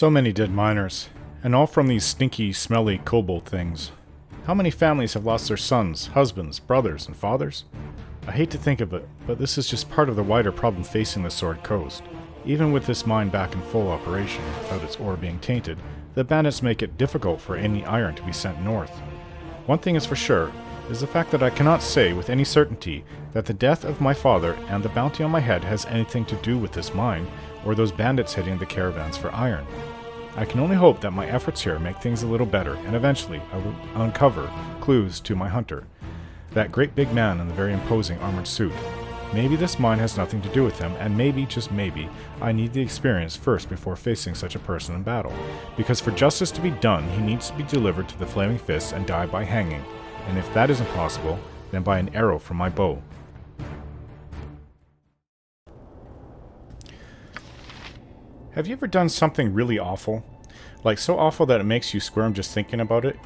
So many dead miners, and all from these stinky, smelly kobold things. How many families have lost their sons, husbands, brothers, and fathers? I hate to think of it, but this is just part of the wider problem facing the Sword Coast. Even with this mine back in full operation, without its ore being tainted, the bandits make it difficult for any iron to be sent north. One thing is for sure, is the fact that I cannot say with any certainty that the death of my father and the bounty on my head has anything to do with this mine, or those bandits hitting the caravans for iron. I can only hope that my efforts here make things a little better, and eventually I will uncover clues to my hunter, that great big man in the very imposing armored suit. Maybe this mine has nothing to do with him, and maybe, just maybe, I need the experience first before facing such a person in battle. Because for justice to be done, he needs to be delivered to the Flaming Fists and die by hanging, and if that isn't possible, then by an arrow from my bow. Have you ever done something really awful? Like so awful that it makes you squirm just thinking about it?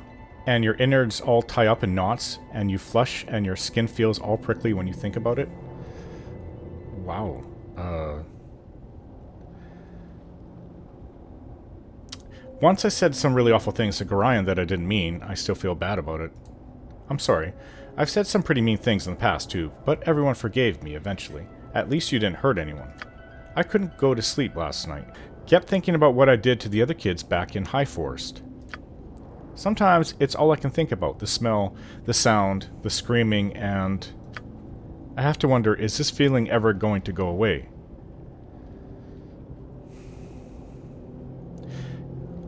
And your innards all tie up in knots, and you flush, and your skin feels all prickly when you think about it? Wow. Once I said some really awful things to Gorion that I didn't mean. I still feel bad about it. I'm sorry. I've said some pretty mean things in the past too, but everyone forgave me eventually. At least you didn't hurt anyone. I couldn't go to sleep last night. Kept thinking about what I did to the other kids back in High Forest. Sometimes it's all I can think about. The smell, the sound, the screaming, and I have to wonder, is this feeling ever going to go away?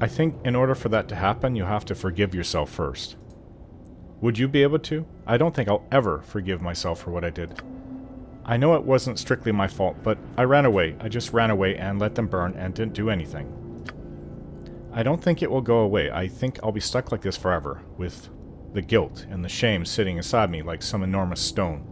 I think in order for that to happen, you have to forgive yourself first. Would you be able to? I don't think I'll ever forgive myself for what I did. I know it wasn't strictly my fault, but I ran away. I just ran away and let them burn and didn't do anything. I don't think it will go away. I think I'll be stuck like this forever, with the guilt and the shame sitting inside me like some enormous stone.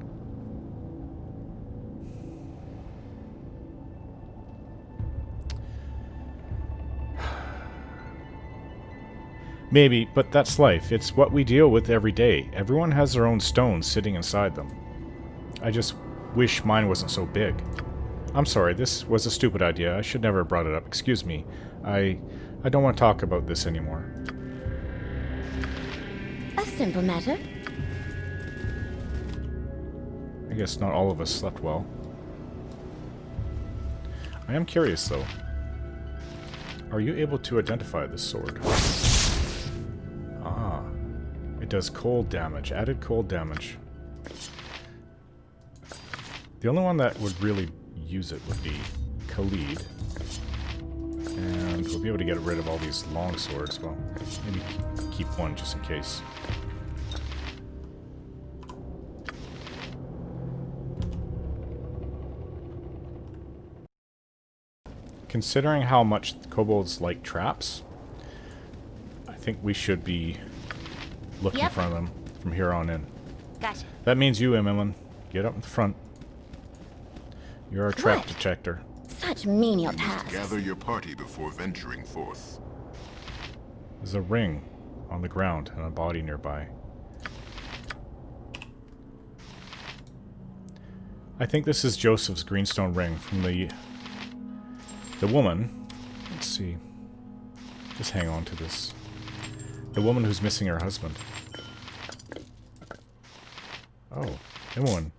Maybe, but that's life. It's what we deal with every day. Everyone has their own stones sitting inside them. I just wish mine wasn't so big. I'm sorry, this was a stupid idea. I should never have brought it up. Excuse me. I don't want to talk about this anymore. A simple matter. I guess not all of us slept well. I am curious, though. Are you able to identify this sword? Ah. It does cold damage. Added cold damage. The only one that would really use it would be Khalid. And we'll be able to get rid of all these long swords. Well, maybe keep one just in case. Considering how much kobolds like traps, I think we should be looking for them from here on in. Gotcha. That means you, Emmeline. Get up in the front. You're our trap detector. Such menial You must tasks. gather your party before venturing forth. There's a ring on the ground and a body nearby. I think this is Joseph's greenstone ring from the woman. Let's see. Just hang on to this. The woman who's missing her husband. Oh, Imoen.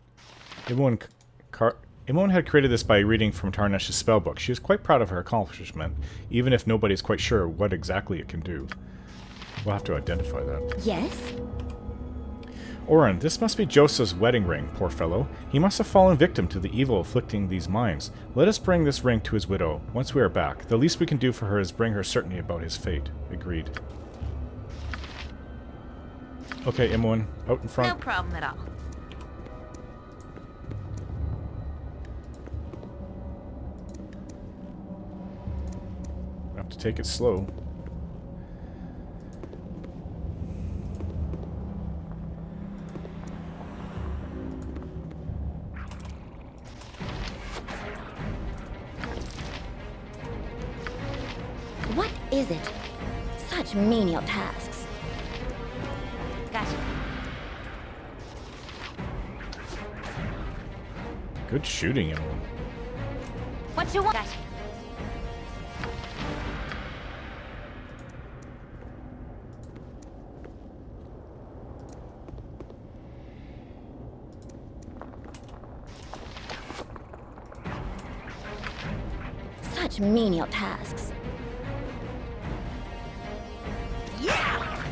Imoen had created this by reading from Tarnesh's spellbook. She is quite proud of her accomplishment, even if nobody's quite sure what exactly it can do. We'll have to identify that. Yes? Oren, this must be Joseph's wedding ring, poor fellow. He must have fallen victim to the evil afflicting these mines. Let us bring this ring to his widow. Once we are back, the least we can do for her is bring her certainty about his fate. Agreed. Okay, Imoen, out in front. No problem at all. Have to take it slow. What is it? Such menial tasks. Gotcha. Good shooting, Imoen. What you want? Gotcha. Such menial tasks. Yeah!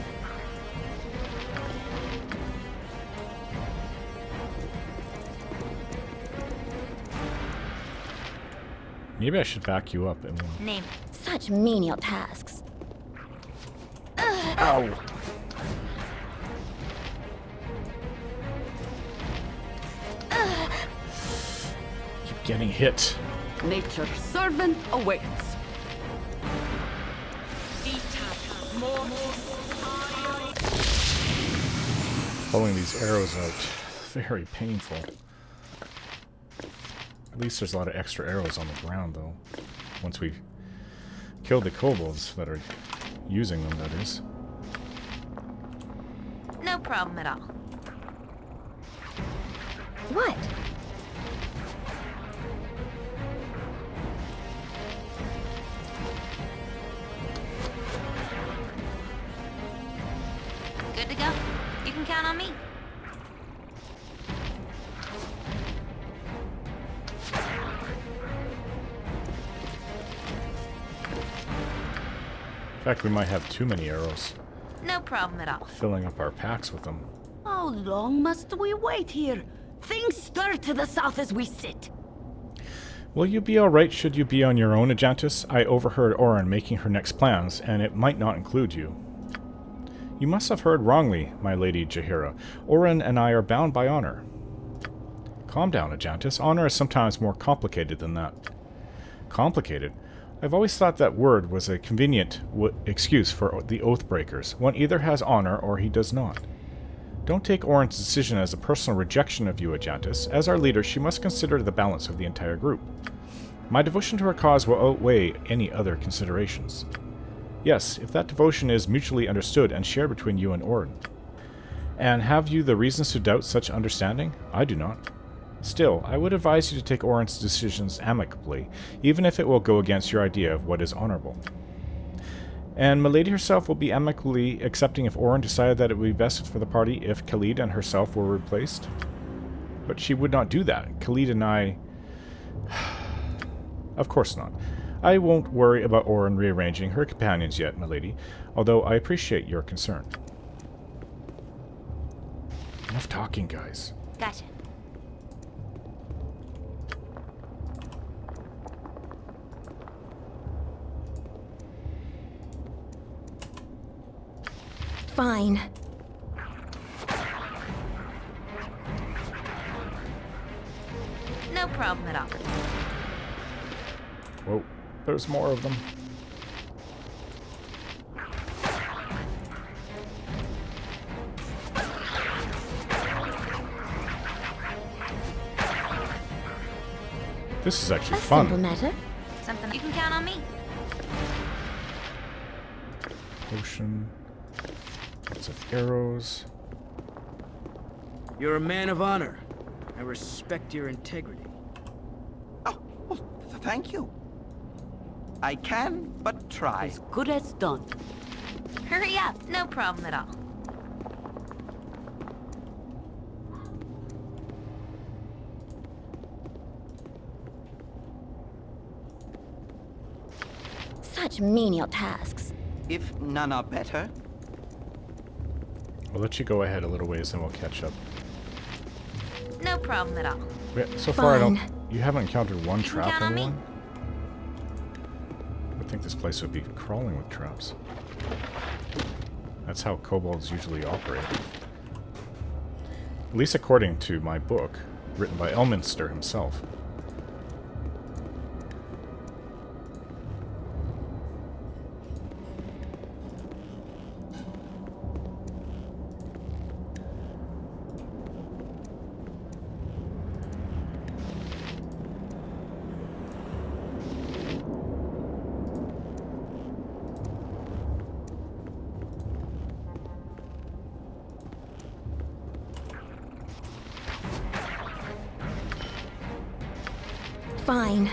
Maybe I should back you up and Name. Such menial tasks. Ow! Keep getting hit. Nature's servant awaits. Pulling these arrows out. Very painful. At least there's a lot of extra arrows on the ground, though. Once we kill the kobolds that are using them, that is. No problem at all. What? Good to go? You can count on me. In fact, we might have too many arrows. No problem at all. Filling up our packs with them. How long must we wait here? Things stir to the south as we sit. Will you be alright should you be on your own, Ajantis? I overheard Orin making her next plans, and it might not include you. You must have heard wrongly, my lady Jaheira. Orin and I are bound by honor. Calm down, Ajantis. Honor is sometimes more complicated than that. Complicated? I've always thought that word was a convenient excuse for the Oathbreakers. One either has honor or he does not. Don't take Orin's decision as a personal rejection of you, Ajantis. As our leader, she must consider the balance of the entire group. My devotion to her cause will outweigh any other considerations. Yes, if that devotion is mutually understood and shared between you and Orin. And have you the reasons to doubt such understanding? I do not. Still, I would advise you to take Orin's decisions amicably, even if it will go against your idea of what is honorable. And Milady herself will be amicably accepting if Orin decided that it would be best for the party if Khalid and herself were replaced. But she would not do that. Khalid and I... Of course not. I won't worry about Orin rearranging her companions yet, Milady, although I appreciate your concern. Enough talking, guys. Gotcha. Fine. No problem at all. Whoa, there's more of them. This is actually A simple fun. matter. Something you can count on me. Potion. Lots of arrows. You're a man of honor. I respect your integrity. Oh, well, thank you. I can but try. As good as done. Hurry up. No problem at all. Such menial tasks. If none are better. I'll let you go ahead a little ways and we'll catch up. No problem at all. So far, I don't. Fine. You haven't encountered one You can trap count on in me. one? I think this place would be crawling with traps. That's how kobolds usually operate. At least according to my book, written by Elminster himself. Fine.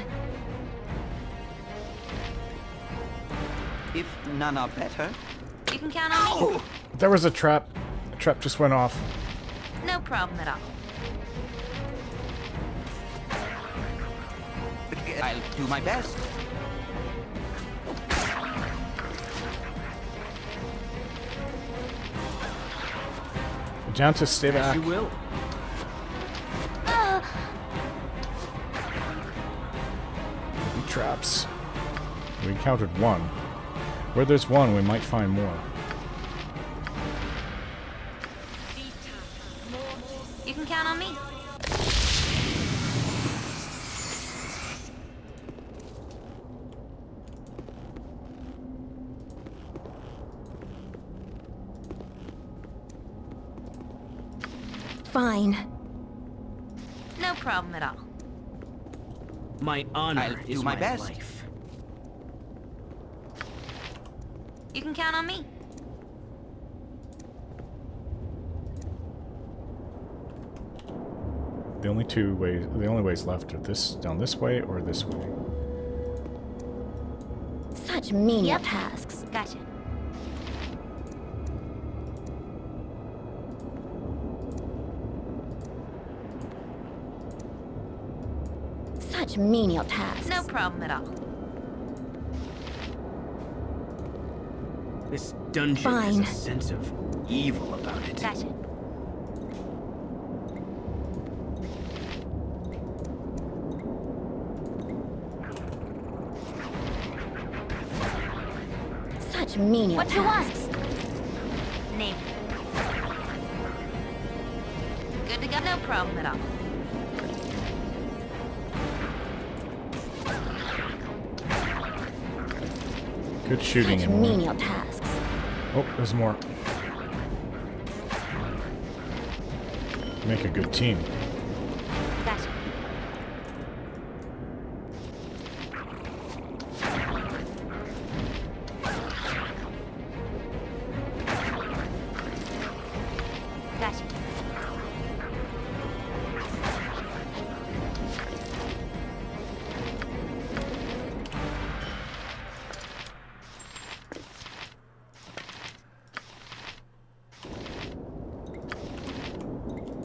If none are better. You can count on me. There was a trap. The trap just went off. No problem at all. I'll do my best. Jantis, stay As back. you will. Traps. We encountered one. Where there's one, we might find more. You can count on me. Fine. No problem at all. My honor I'll is do my my best. life. You can count on me. The only ways left are down this way or this way. Such menial tasks. Gotcha. Such menial tasks. No problem at all. This dungeon Fine. has a sense of evil about it. Gotcha. Such menial What you want? tasks. Name. Good to go. No problem at all. Good shooting Such in one. menial tasks. Oh, there's more. Make a good team. Gotcha. Gotcha.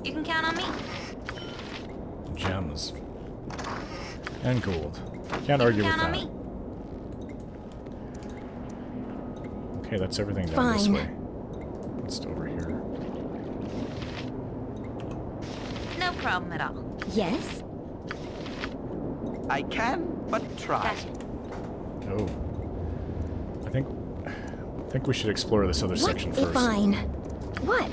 You can count on me. Gems. And gold. Can't You argue can with count on that. me. Okay, that's everything down this Fine. way. What's over here? No problem at all. Yes? I can but try. Gotcha. Oh. I think we should explore this other section first. Fine. What?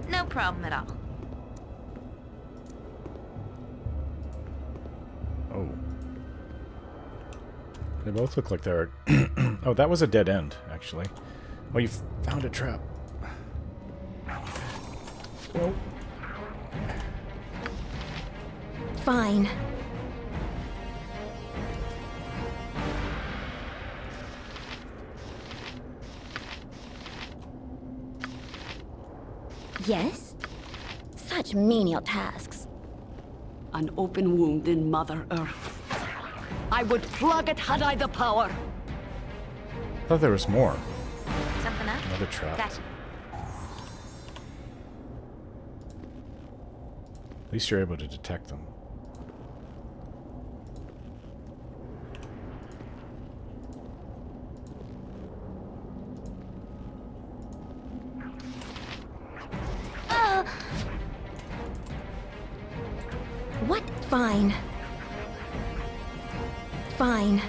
No problem at all. Oh. They both look like they're... Oh, that was a dead end, actually. Oh, you found a trap. Oh. Fine. Yes? Such menial tasks. An open wound in Mother Earth. I would plug it had I the power. I thought there was more. Something up? Another trap. Gotcha. At least you're able to detect them. What? Fine. Fine.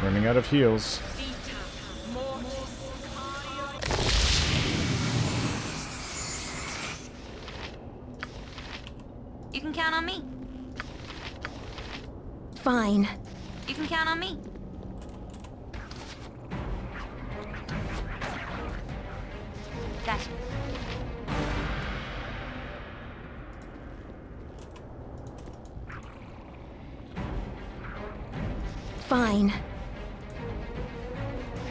Running out of heals. You can count on me. Fine. You can count on me. Gotcha. Fine.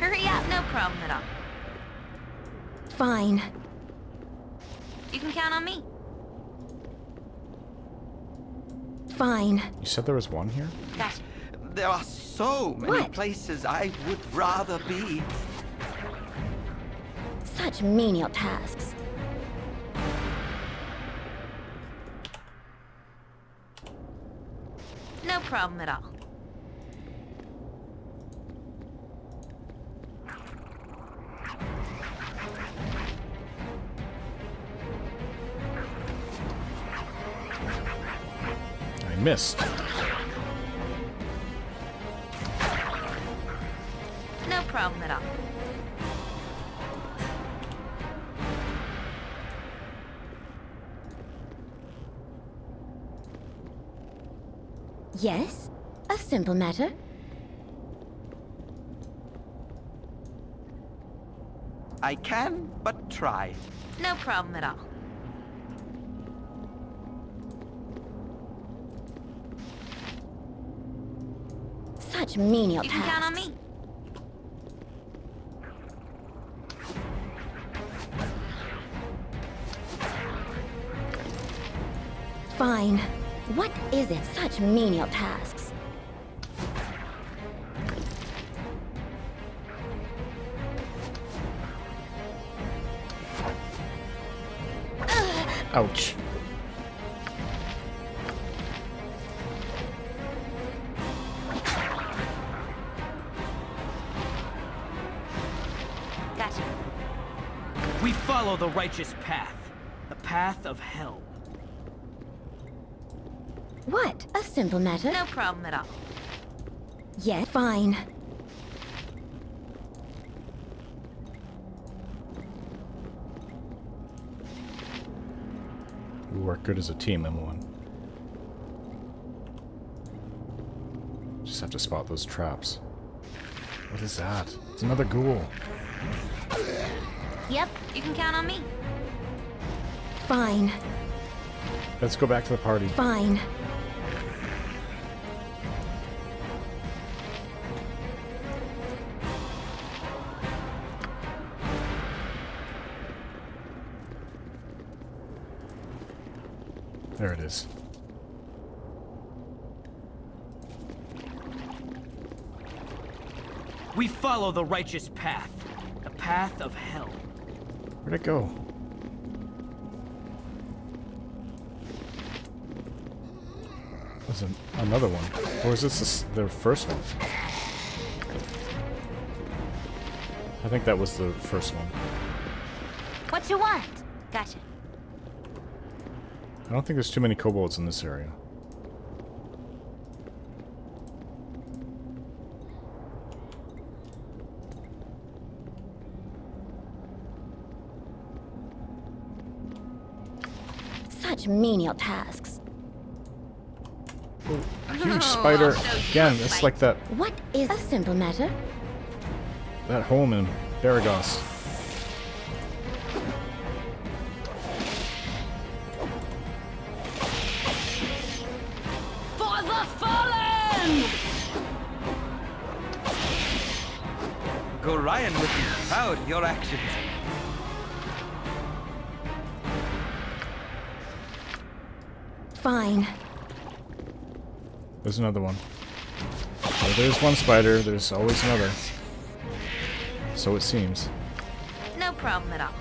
Hurry up, no problem at all. Fine. You can count on me. Fine. You said there was one here? Gotcha. There are so many What? places I would rather be. Such menial tasks. No problem at all. I missed. No problem at all. Yes? A simple matter. I can but try. No problem at all. Such menial You can count on tasks. me. Fine. What is it? Such menial tasks. Ouch. Gotcha. We follow the righteous path. The path of hell. What? A simple matter. No problem at all. Yeah, fine. We work good as a team, M1. Just have to spot those traps. What is that? It's another ghoul. Yep, you can count on me. Fine. Let's go back to the party. Fine. There it is. We follow the righteous path. The path of hell. Where'd it go? There's another one. Or is this the first one? I think that was the first one. What you want? Gotcha. I don't think there's too many kobolds in this area. Such menial tasks. Huge spider. I'll show you Again, a it's fight. like that What is a simple matter? home in Beregost. For the fallen! Gorion would be proud of your actions. Fine. There's another one. Where there's one spider, there's always another. So it seems. No problem at all.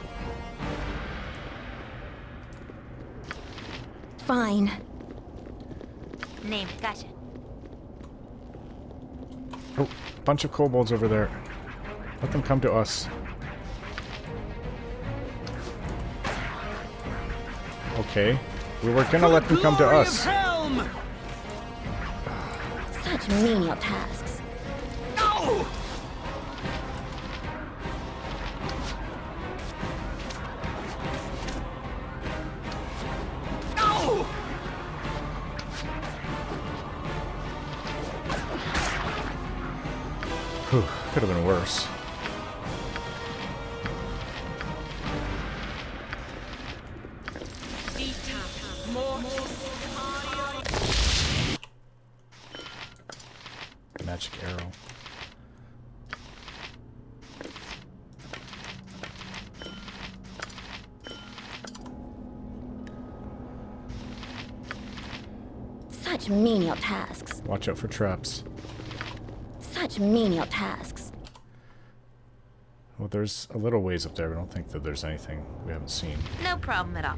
Fine. Name it. Gotcha. Oh, bunch of kobolds over there. Let them come to us. Okay. We were gonna let them come to Glory of us. Helm! Such menial tasks. No! No! Whew, could have been worse. Magic arrow. Such menial tasks. Watch out for traps. Such menial tasks. Well, there's a little ways up there, but I don't think that there's anything we haven't seen. No problem at all.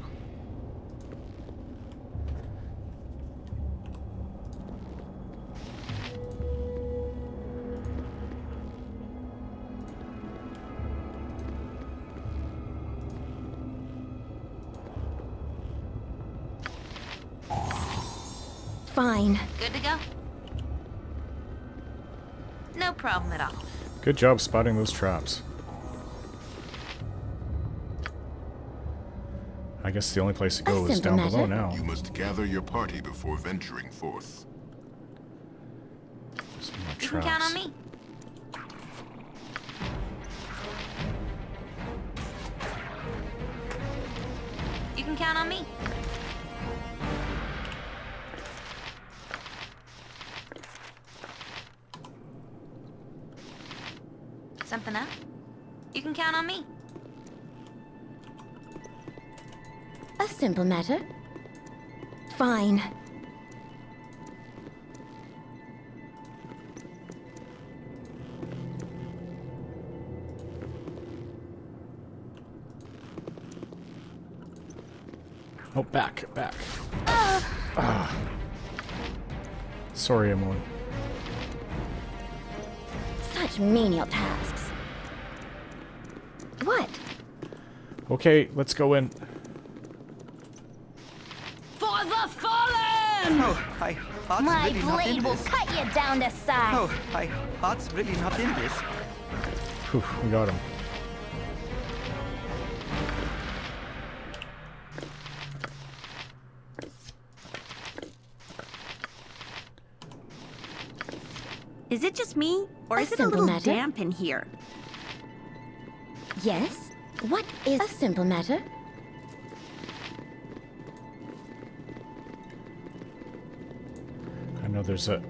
Fine. Good to go? No problem at all. Good job spotting those traps. I guess the only place to go is down below now. You must gather your party before venturing forth. Some more You can count traps. on me. You can count on me. Something up? You can count on me. A simple matter. Fine. Oh, back. Ah. Sorry, Emily. Such menial tasks. What? Okay, let's go in. For the fallen! Oh, my heart's My really not in blade will this. cut you down to size. Oh, my heart's really not in this. Whew, we got him. Is it just me, or A is it a simple little matter. damp in here? Yes? What is a simple matter? I know there's a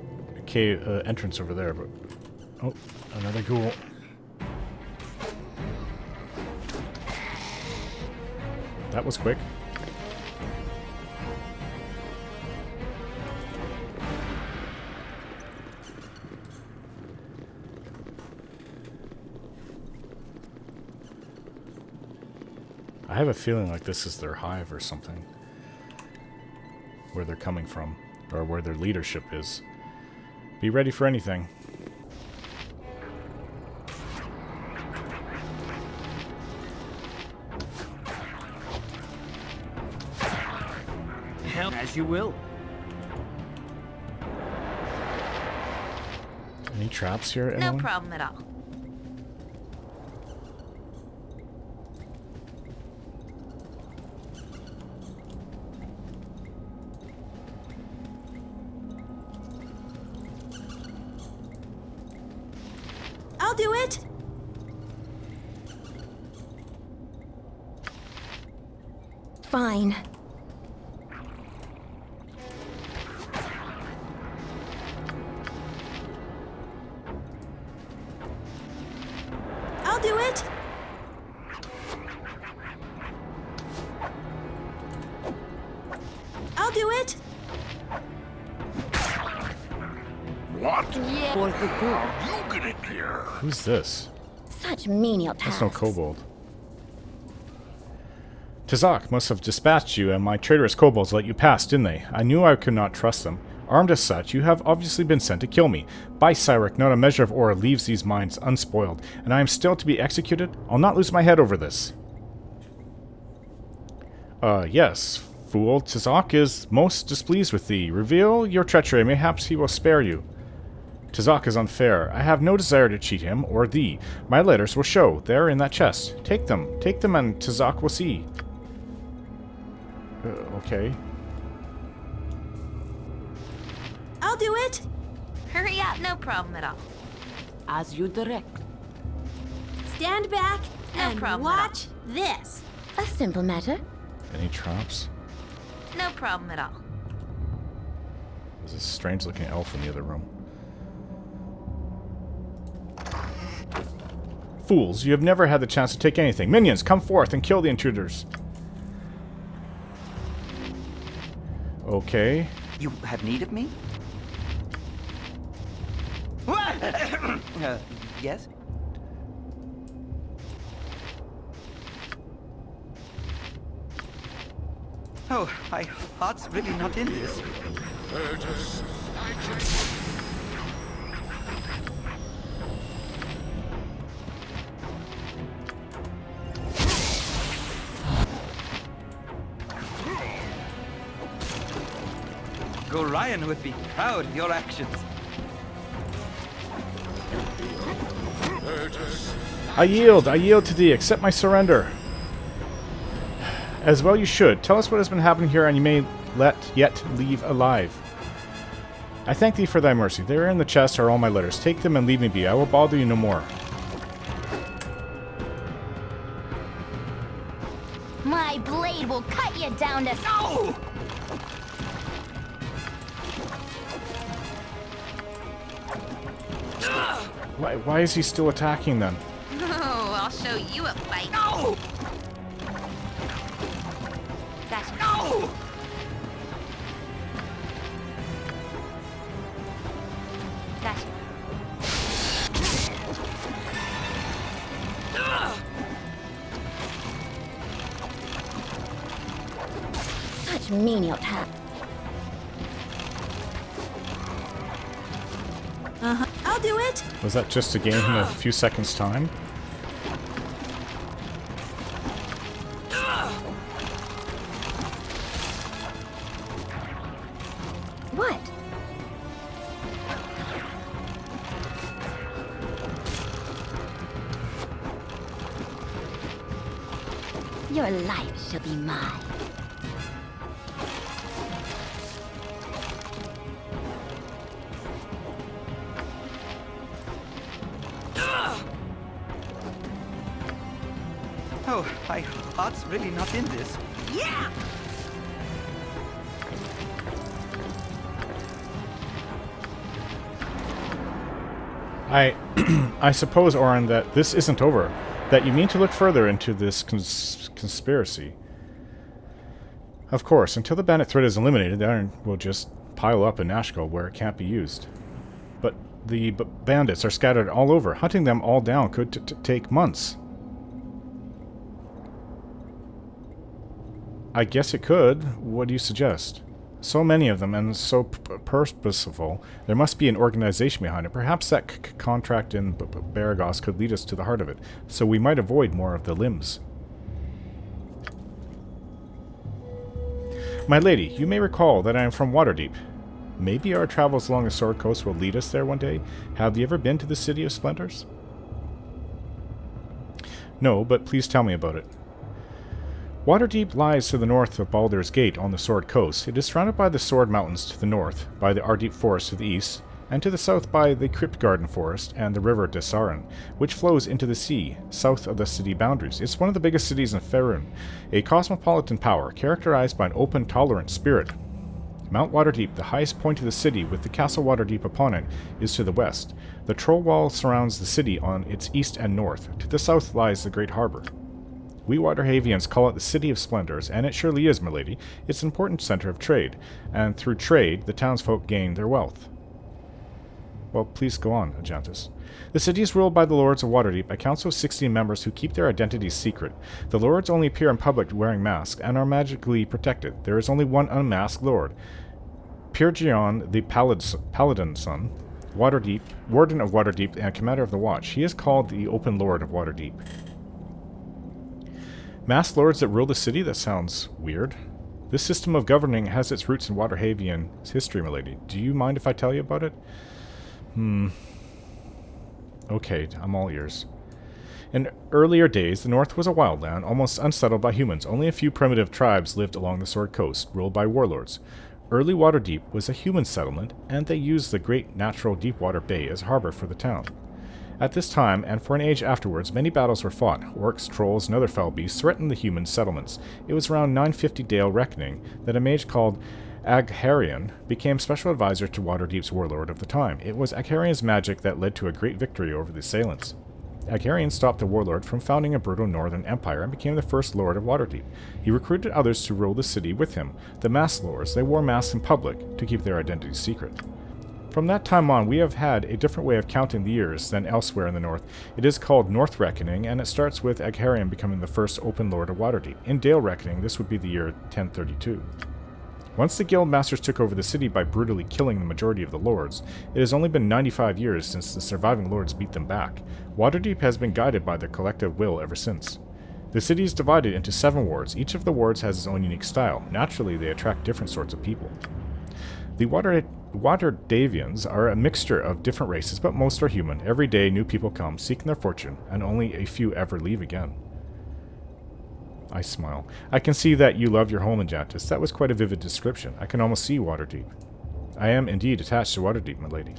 cave entrance over there, but... Oh, another ghoul. That was quick. I have a feeling like this is their hive or something. Where they're coming from. Or where their leadership is. Be ready for anything. Hell, as you will. Any traps here, No anyone? problem at all. I'll do it! Fine. I'll do it! I'll do it! What? For the good. You get in here. Who's this? Such menial tasks. That's no kobold. Tazak must have dispatched you, and my traitorous kobolds let you pass, didn't they? I knew I could not trust them. Armed as such, you have obviously been sent to kill me. By Cyric, not a measure of ore leaves these mines unspoiled, and I am still to be executed? I'll not lose my head over this. Yes. Fool, Tazak is most displeased with thee. Reveal your treachery, mayhaps he will spare you. Tazak is unfair. I have no desire to cheat him, or thee. My letters will show. They're in that chest. Take them, and Tazak will see. Okay. I'll do it! Hurry up, no problem at all. As you direct. Stand back No and problem at all. watch this. A simple matter. Any traps? No problem at all. There's a strange-looking elf in the other room. Fools, you have never had the chance to take anything. Minions, come forth and kill the intruders. Okay. You have need of me? Yes? Oh, my heart's really not in this. Gorion would be proud of your actions. I yield to thee, accept my surrender. As well you should. Tell us what has been happening here, and you may yet leave alive. I thank thee for thy mercy. There in the chest are all my letters. Take them and leave me be. I will bother you no more. My blade will cut you down to... No! Why is he still attacking then? Oh, I'll show you a fight. No! Gotcha. No! Gotcha. Such menial tasks. I'll do it. Was that just to gain him a few seconds' time? What? Your life shall be mine. Oh, my heart's really not in this. Yeah. I suppose, Orin, that this isn't over. That you mean to look further into this conspiracy. Of course, until the bandit threat is eliminated, the iron will just pile up in Nashkel where it can't be used. But the bandits are scattered all over. Hunting them all down could take months. I guess it could. What do you suggest? So many of them, and so purposeful. There must be an organization behind it. Perhaps that contract in Beregost could lead us to the heart of it, so we might avoid more of the limbs. My lady, you may recall that I am from Waterdeep. Maybe our travels along the Sword Coast will lead us there one day. Have you ever been to the City of Splendors? No, but please tell me about it. Waterdeep lies to the north of Baldur's Gate on the Sword Coast. It is surrounded by the Sword Mountains to the north, by the Ardeep Forest to the east, and to the south by the Cryptgarden Forest and the River Desarin, which flows into the sea, south of the city boundaries. It's one of the biggest cities in Faerun, a cosmopolitan power characterized by an open, tolerant spirit. Mount Waterdeep, the highest point of the city with the Castle Waterdeep upon it, is to the west. The Troll Wall surrounds the city on its east and north. To the south lies the Great Harbor. We Waterhavians call it the City of Splendors, and it surely is, milady. It's an important center of trade, and through trade, the townsfolk gain their wealth. Well, please go on, Ajantis. The city is ruled by the Lords of Waterdeep, a council of 16 members who keep their identities secret. The Lords only appear in public wearing masks, and are magically protected. There is only one unmasked Lord. Pyrgion, the Paladin's son, Warden of Waterdeep, and Commander of the Watch. He is called the Open Lord of Waterdeep. Masked lords that rule the city? That sounds weird. This system of governing has its roots in Waterhavian history, milady. Do you mind if I tell you about it? Okay, I'm all ears. In earlier days, the north was a wild land, almost unsettled by humans. Only a few primitive tribes lived along the Sword Coast, ruled by warlords. Early Waterdeep was a human settlement, and they used the great natural Deepwater Bay as a harbor for the town. At this time, and for an age afterwards, many battles were fought. Orcs, trolls, and other foul beasts threatened the human settlements. It was around 950 Dale Reckoning that a mage called Agharion became special advisor to Waterdeep's warlord of the time. It was Agharion's magic that led to a great victory over the assailants. Agharion stopped the warlord from founding a brutal northern empire and became the first lord of Waterdeep. He recruited others to rule the city with him. The masked lords, they wore masks in public to keep their identities secret. From that time on, we have had a different way of counting the years than elsewhere in the north. It is called North Reckoning, and it starts with Agharium becoming the first open lord of Waterdeep. In Dale Reckoning, this would be the year 1032. Once the guild masters took over the city by brutally killing the majority of the lords, it has only been 95 years since the surviving lords beat them back. Waterdeep has been guided by their collective will ever since. The city is divided into 7 wards. Each of the wards has its own unique style. Naturally, they attract different sorts of people. The Waterdavians are a mixture of different races, but most are human. Every day, new people come, seeking their fortune, and only a few ever leave again. I smile. I can see that you love your home, Enchantress. That was quite a vivid description. I can almost see Waterdeep. I am indeed attached to Waterdeep, my lady.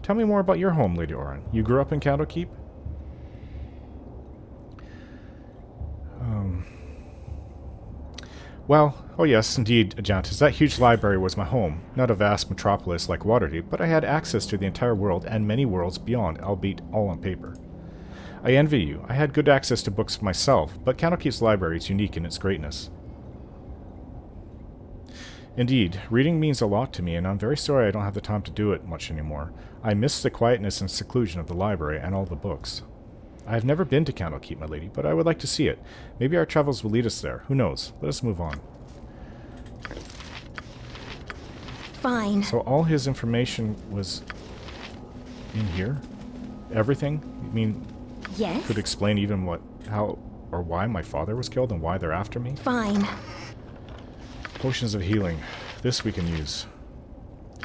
Tell me more about your home, Lady Orin. You grew up in Candlekeep? Well, oh yes, indeed, Enchantress. That huge library was my home. Not a vast metropolis like Waterdeep, but I had access to the entire world and many worlds beyond, albeit all on paper. I envy you. I had good access to books myself, but Candlekeep's library is unique in its greatness. Indeed, reading means a lot to me, and I'm very sorry I don't have the time to do it much anymore. I miss the quietness and seclusion of the library and all the books. I have never been to Candlekeep, my lady, but I would like to see it. Maybe our travels will lead us there. Who knows? Let us move on. Fine. So all his information was in here? Everything? You mean... Yes? Could explain even what, how, or why my father was killed and why they're after me? Fine. Potions of healing. This we can use.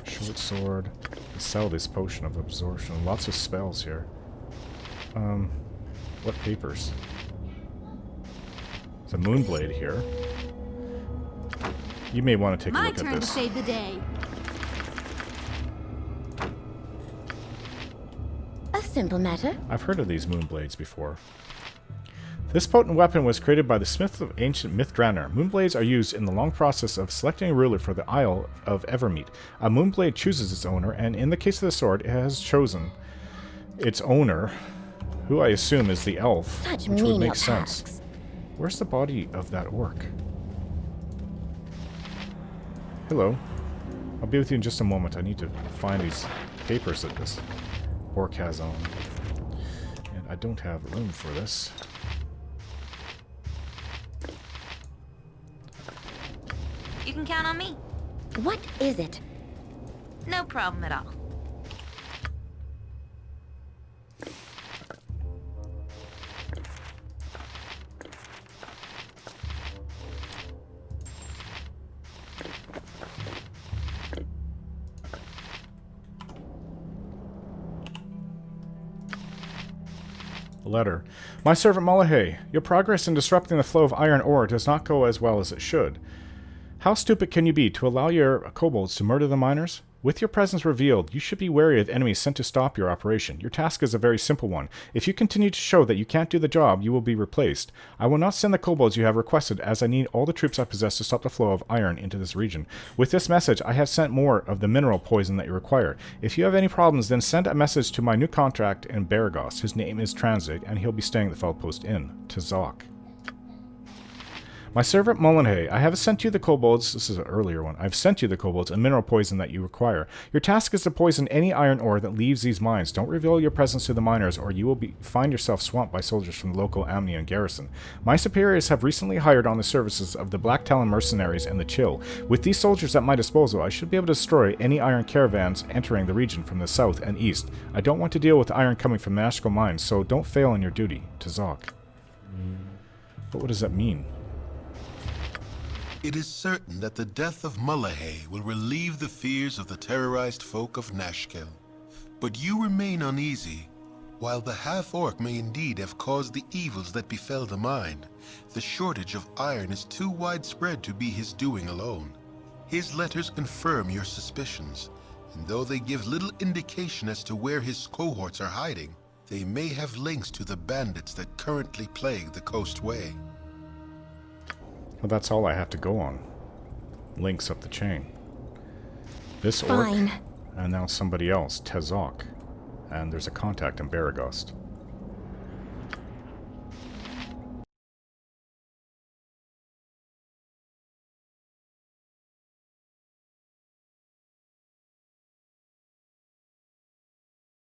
Short sword. Sell this potion of absorption. Lots of spells here. What papers? There's a moonblade here. You may want to take a My look at turn to this. save the day. A simple matter. I've heard of these moonblades before. This potent weapon was created by the smith of ancient Mythdraenor. Moonblades are used in the long process of selecting a ruler for the Isle of Evermeet. A moonblade chooses its owner, and in the case of the sword, it has chosen its owner, who I assume is the elf, Such which would menial make sense. tasks. Where's the body of that orc? Hello. I'll be with you in just a moment. I need to find these papers that this orc has on. And I don't have room for this. You can count on me. What is it? No problem at all. Letter. My servant Mulahey, your progress in disrupting the flow of iron ore does not go as well as it should. How stupid can you be to allow your kobolds to murder the miners? With your presence revealed, you should be wary of enemies sent to stop your operation. Your task is a very simple one. If you continue to show that you can't do the job, you will be replaced. I will not send the kobolds you have requested, as I need all the troops I possess to stop the flow of iron into this region. With this message, I have sent more of the mineral poison that you require. If you have any problems, then send a message to my new contract in Beregost. His name is Transit, and he'll be staying at the Feldpost Inn. Tazok. My servant Mulahey, I have sent you the kobolds, this is an earlier one, I've sent you the kobolds a mineral poison that you require. Your task is to poison any iron ore that leaves these mines. Don't reveal your presence to the miners, or you will find yourself swamped by soldiers from the local Amnian garrison. My superiors have recently hired on the services of the Black Talon mercenaries and the Chill. With these soldiers at my disposal, I should be able to destroy any iron caravans entering the region from the south and east. I don't want to deal with iron coming from Nashkel Mine, so don't fail in your duty. Tazok. But what does that mean? It is certain that the death of Mulahey will relieve the fears of the terrorized folk of Nashkel. But you remain uneasy. While the half-orc may indeed have caused the evils that befell the mine, the shortage of iron is too widespread to be his doing alone. His letters confirm your suspicions, and though they give little indication as to where his cohorts are hiding, they may have links to the bandits that currently plague the coastway. Well, that's all I have to go on. Links up the chain. This orc, Fine. and now somebody else, Tazok. And there's a contact in Beregost.